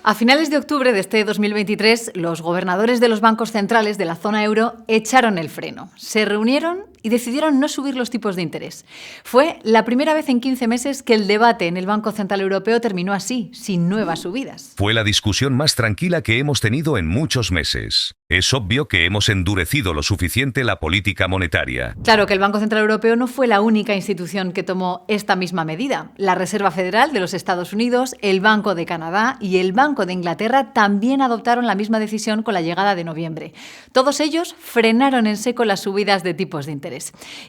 A finales de octubre de este 2023, los gobernadores de los bancos centrales de la zona euro echaron el freno. Se reunieron y decidieron no subir los tipos de interés. Fue la primera vez en 15 meses que el debate en el Banco Central Europeo terminó así, sin nuevas subidas. Fue la discusión más tranquila que hemos tenido en muchos meses. Es obvio que hemos endurecido lo suficiente la política monetaria. Claro que el Banco Central Europeo no fue la única institución que tomó esta misma medida. La Reserva Federal de los Estados Unidos, el Banco de Canadá y el Banco de Inglaterra también adoptaron la misma decisión con la llegada de noviembre. Todos ellos frenaron en seco las subidas de tipos de interés.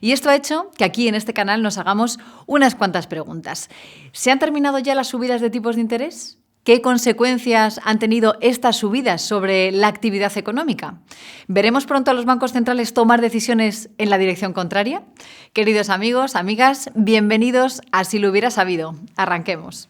Y esto ha hecho que aquí en este canal nos hagamos unas cuantas preguntas. ¿Se han terminado ya las subidas de tipos de interés? ¿Qué consecuencias han tenido estas subidas sobre la actividad económica? ¿Veremos pronto a los bancos centrales tomar decisiones en la dirección contraria? Queridos amigos, amigas, bienvenidos a Si lo hubiera sabido. Arranquemos.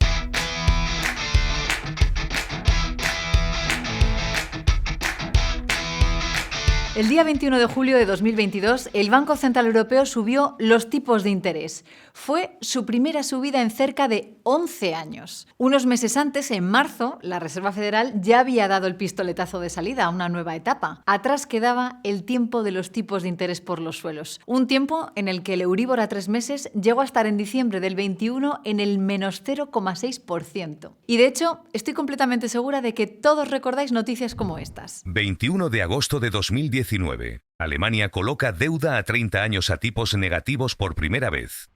El día 21 de julio de 2022, el Banco Central Europeo subió los tipos de interés. Fue su primera subida en cerca de 11 años. Unos meses antes, en marzo, la Reserva Federal ya había dado el pistoletazo de salida a una nueva etapa. Atrás quedaba el tiempo de los tipos de interés por los suelos. Un tiempo en el que el Euribor a 3 meses llegó a estar en diciembre del 21 en el menos 0,6%. Y de hecho, estoy completamente segura de que todos recordáis noticias como estas. 21 de agosto de 2019. Alemania coloca deuda a 30 años a tipos negativos por primera vez.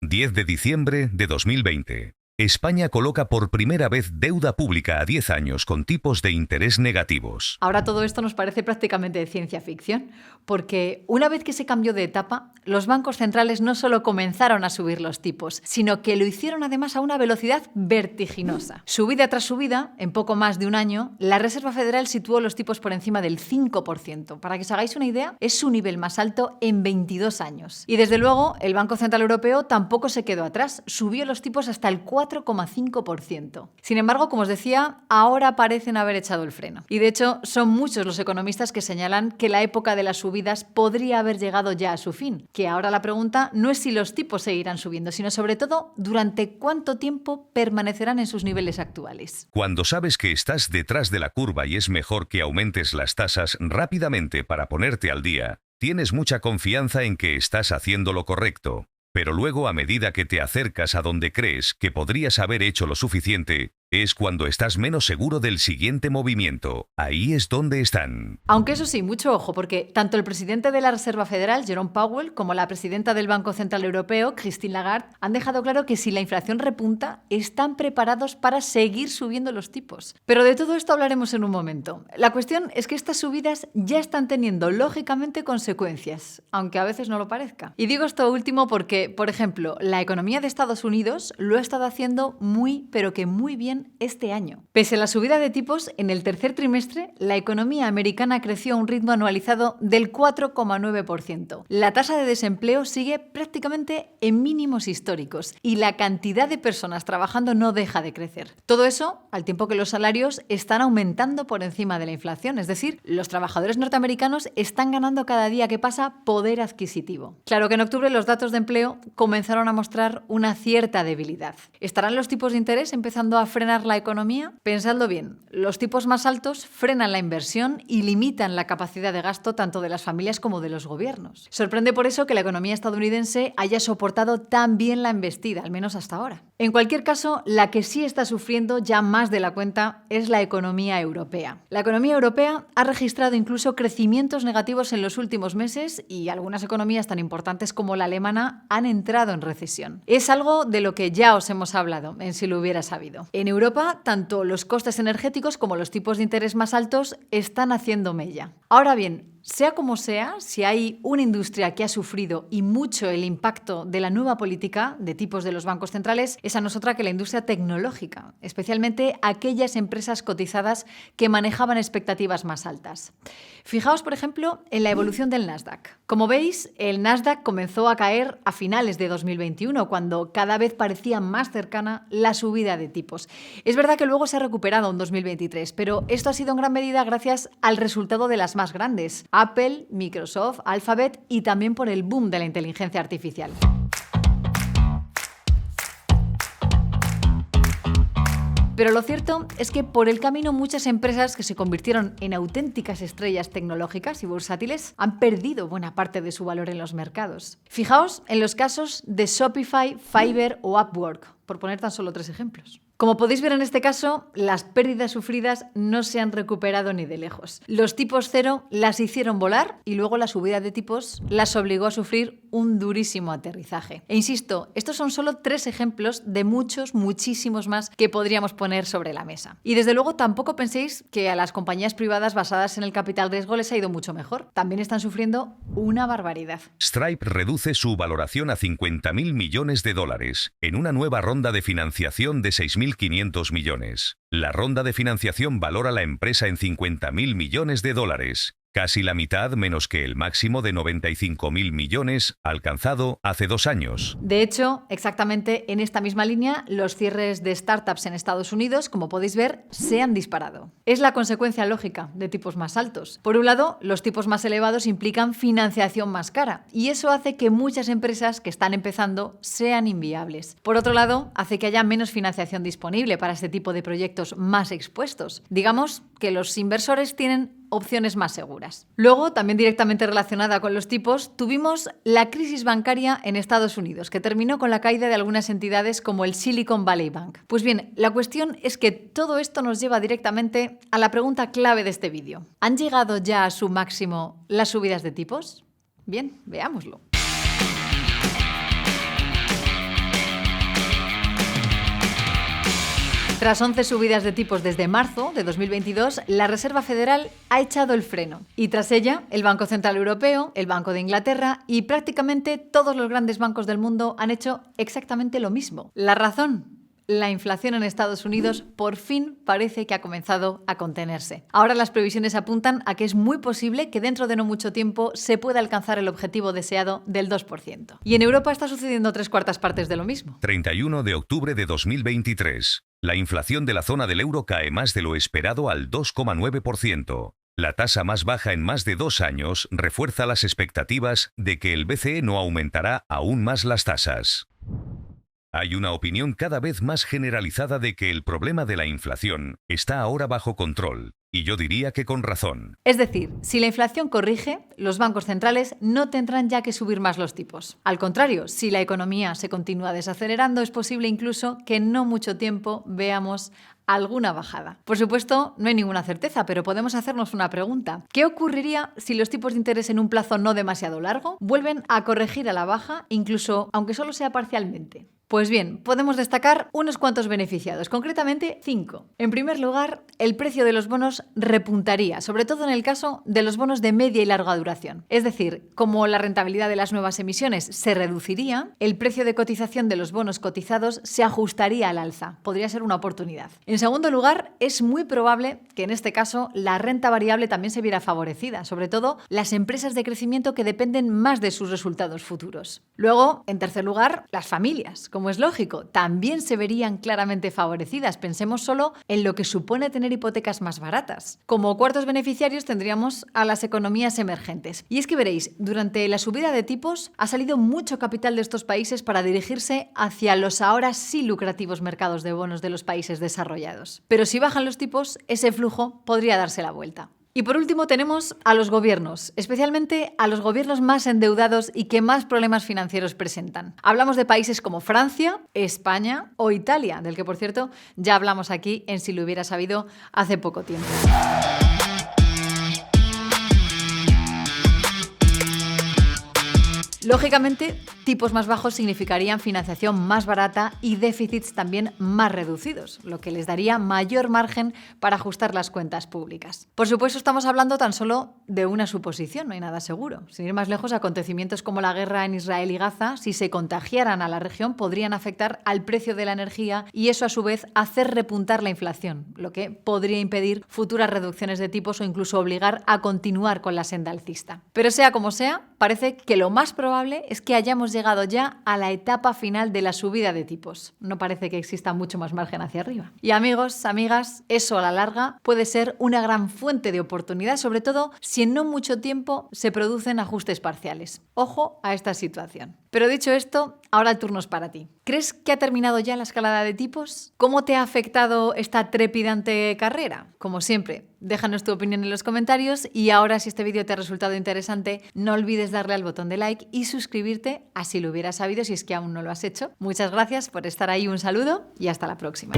10 de diciembre de 2020. España coloca por primera vez deuda pública a 10 años con tipos de interés negativos. Ahora todo esto nos parece prácticamente de ciencia ficción, porque una vez que se cambió de etapa, los bancos centrales no solo comenzaron a subir los tipos, sino que lo hicieron además a una velocidad vertiginosa. Subida tras subida, en poco más de un año, la Reserva Federal situó los tipos por encima del 5%. Para que os hagáis una idea, es su nivel más alto en 22 años. Y desde luego, el Banco Central Europeo tampoco se quedó atrás, subió los tipos hasta el 4,5%. Sin embargo, como os decía, ahora parecen haber echado el freno. Y de hecho, son muchos los economistas que señalan que la época de las subidas podría haber llegado ya a su fin. Que ahora la pregunta no es si los tipos seguirán subiendo, sino sobre todo durante cuánto tiempo permanecerán en sus niveles actuales. Cuando sabes que estás detrás de la curva y es mejor que aumentes las tasas rápidamente para ponerte al día, tienes mucha confianza en que estás haciendo lo correcto. Pero luego, a medida que te acercas a donde crees que podrías haber hecho lo suficiente, es cuando estás menos seguro del siguiente movimiento. Ahí es donde están. Aunque eso sí, mucho ojo, porque tanto el presidente de la Reserva Federal, Jerome Powell, como la presidenta del Banco Central Europeo, Christine Lagarde, han dejado claro que si la inflación repunta, están preparados para seguir subiendo los tipos. Pero de todo esto hablaremos en un momento. La cuestión es que estas subidas ya están teniendo, lógicamente, consecuencias, aunque a veces no lo parezca. Y digo esto último porque, por ejemplo, la economía de Estados Unidos lo ha estado haciendo muy, pero que muy bien este año. Pese a la subida de tipos, en el tercer trimestre, la economía americana creció a un ritmo anualizado del 4,9%. La tasa de desempleo sigue prácticamente en mínimos históricos y la cantidad de personas trabajando no deja de crecer. Todo eso al tiempo que los salarios están aumentando por encima de la inflación, es decir, los trabajadores norteamericanos están ganando cada día que pasa poder adquisitivo. Claro que en octubre los datos de empleo comenzaron a mostrar una cierta debilidad. ¿Estarán los tipos de interés empezando a frenar la economía? Pensadlo bien, los tipos más altos frenan la inversión y limitan la capacidad de gasto tanto de las familias como de los gobiernos. Sorprende por eso que la economía estadounidense haya soportado tan bien la embestida, al menos hasta ahora. En cualquier caso, la que sí está sufriendo ya más de la cuenta es la economía europea. La economía europea ha registrado incluso crecimientos negativos en los últimos meses y algunas economías tan importantes como la alemana han entrado en recesión. Es algo de lo que ya os hemos hablado en Si lo hubiera sabido. En Europa, tanto los costes energéticos como los tipos de interés más altos están haciendo mella. Ahora bien, sea como sea, si hay una industria que ha sufrido y mucho el impacto de la nueva política de tipos de los bancos centrales, esa no es otra que la industria tecnológica, especialmente aquellas empresas cotizadas que manejaban expectativas más altas. Fijaos, por ejemplo, en la evolución del Nasdaq. Como veis, el Nasdaq comenzó a caer a finales de 2021, cuando cada vez parecía más cercana la subida de tipos. Es verdad que luego se ha recuperado en 2023, pero esto ha sido en gran medida gracias al resultado de las más grandes: Apple, Microsoft, Alphabet y también por el boom de la inteligencia artificial. Pero lo cierto es que por el camino muchas empresas que se convirtieron en auténticas estrellas tecnológicas y bursátiles han perdido buena parte de su valor en los mercados. Fijaos en los casos de Shopify, Fiverr o Upwork, por poner tan solo 3 ejemplos. Como podéis ver en este caso, las pérdidas sufridas no se han recuperado ni de lejos. Los tipos cero las hicieron volar y luego la subida de tipos las obligó a sufrir un durísimo aterrizaje. E insisto, estos son solo 3 ejemplos de muchísimos más que podríamos poner sobre la mesa. Y desde luego tampoco penséis que a las compañías privadas basadas en el capital riesgo les ha ido mucho mejor. También están sufriendo una barbaridad. Stripe reduce su valoración a $50.000 millones en una nueva ronda de financiación de 6.500 millones. La ronda de financiación valora la empresa en $50.000 millones, casi la mitad menos que el máximo de 95.000 millones alcanzado hace 2 años. De hecho, exactamente en esta misma línea, los cierres de startups en Estados Unidos, como podéis ver, se han disparado. Es la consecuencia lógica de tipos más altos. Por un lado, los tipos más elevados implican financiación más cara y eso hace que muchas empresas que están empezando sean inviables. Por otro lado, hace que haya menos financiación disponible para este tipo de proyectos más expuestos. Digamos que los inversores tienen opciones más seguras. Luego, también directamente relacionada con los tipos, tuvimos la crisis bancaria en Estados Unidos, que terminó con la caída de algunas entidades como el Silicon Valley Bank. Pues bien, la cuestión es que todo esto nos lleva directamente a la pregunta clave de este vídeo. ¿Han llegado ya a su máximo las subidas de tipos? Bien, veámoslo. Tras 11 subidas de tipos desde marzo de 2022, la Reserva Federal ha echado el freno. Y tras ella, el Banco Central Europeo, el Banco de Inglaterra y prácticamente todos los grandes bancos del mundo han hecho exactamente lo mismo. ¿La razón? La inflación en Estados Unidos por fin parece que ha comenzado a contenerse. Ahora las previsiones apuntan a que es muy posible que dentro de no mucho tiempo se pueda alcanzar el objetivo deseado del 2%. Y en Europa está sucediendo 3/4 partes de lo mismo. 31 de octubre de 2023. La inflación de la zona del euro cae más de lo esperado al 2,9%. La tasa más baja en más de 2 años refuerza las expectativas de que el BCE no aumentará aún más las tasas. Hay una opinión cada vez más generalizada de que el problema de la inflación está ahora bajo control, y yo diría que con razón. Es decir, si la inflación corrige, los bancos centrales no tendrán ya que subir más los tipos. Al contrario, si la economía se continúa desacelerando, es posible incluso que en no mucho tiempo veamos alguna bajada. Por supuesto, no hay ninguna certeza, pero podemos hacernos una pregunta. ¿Qué ocurriría si los tipos de interés en un plazo no demasiado largo vuelven a corregir a la baja, incluso aunque solo sea parcialmente? Pues bien, podemos destacar unos cuantos beneficiados, concretamente 5. En primer lugar, el precio de los bonos repuntaría, sobre todo en el caso de los bonos de media y larga duración. Es decir, como la rentabilidad de las nuevas emisiones se reduciría, el precio de cotización de los bonos cotizados se ajustaría al alza. Podría ser una oportunidad. En segundo lugar, es muy probable que en este caso la renta variable también se viera favorecida, sobre todo las empresas de crecimiento que dependen más de sus resultados futuros. Luego, en tercer lugar, las familias. Como es lógico, también se verían claramente favorecidas. Pensemos solo en lo que supone tener hipotecas más baratas. Como cuartos beneficiarios tendríamos a las economías emergentes. Y es que veréis, durante la subida de tipos ha salido mucho capital de estos países para dirigirse hacia los ahora sí lucrativos mercados de bonos de los países desarrollados. Pero si bajan los tipos, ese flujo podría darse la vuelta. Y por último tenemos a los gobiernos, especialmente a los gobiernos más endeudados y que más problemas financieros presentan. Hablamos de países como Francia, España o Italia, del que por cierto ya hablamos aquí en Si lo hubiera sabido hace poco tiempo. Lógicamente, tipos más bajos significarían financiación más barata y déficits también más reducidos, lo que les daría mayor margen para ajustar las cuentas públicas. Por supuesto, estamos hablando tan solo de una suposición, no hay nada seguro. Sin ir más lejos, acontecimientos como la guerra en Israel y Gaza, si se contagiaran a la región, podrían afectar al precio de la energía y eso a su vez hacer repuntar la inflación, lo que podría impedir futuras reducciones de tipos o incluso obligar a continuar con la senda alcista. Pero sea como sea, parece que lo más probable es que hayamos llegado ya a la etapa final de la subida de tipos. No parece que exista mucho más margen hacia arriba. Y amigos, amigas, eso a la larga puede ser una gran fuente de oportunidad, sobre todo si en no mucho tiempo se producen ajustes parciales. Ojo a esta situación. Pero dicho esto, ahora el turno es para ti. ¿Crees que ha terminado ya la escalada de tipos? ¿Cómo te ha afectado esta trepidante carrera? Como siempre, déjanos tu opinión en los comentarios y ahora, si este vídeo te ha resultado interesante, no olvides darle al botón de like y suscribirte, así lo hubieras sabido si es que aún no lo has hecho. Muchas gracias por estar ahí, un saludo y hasta la próxima.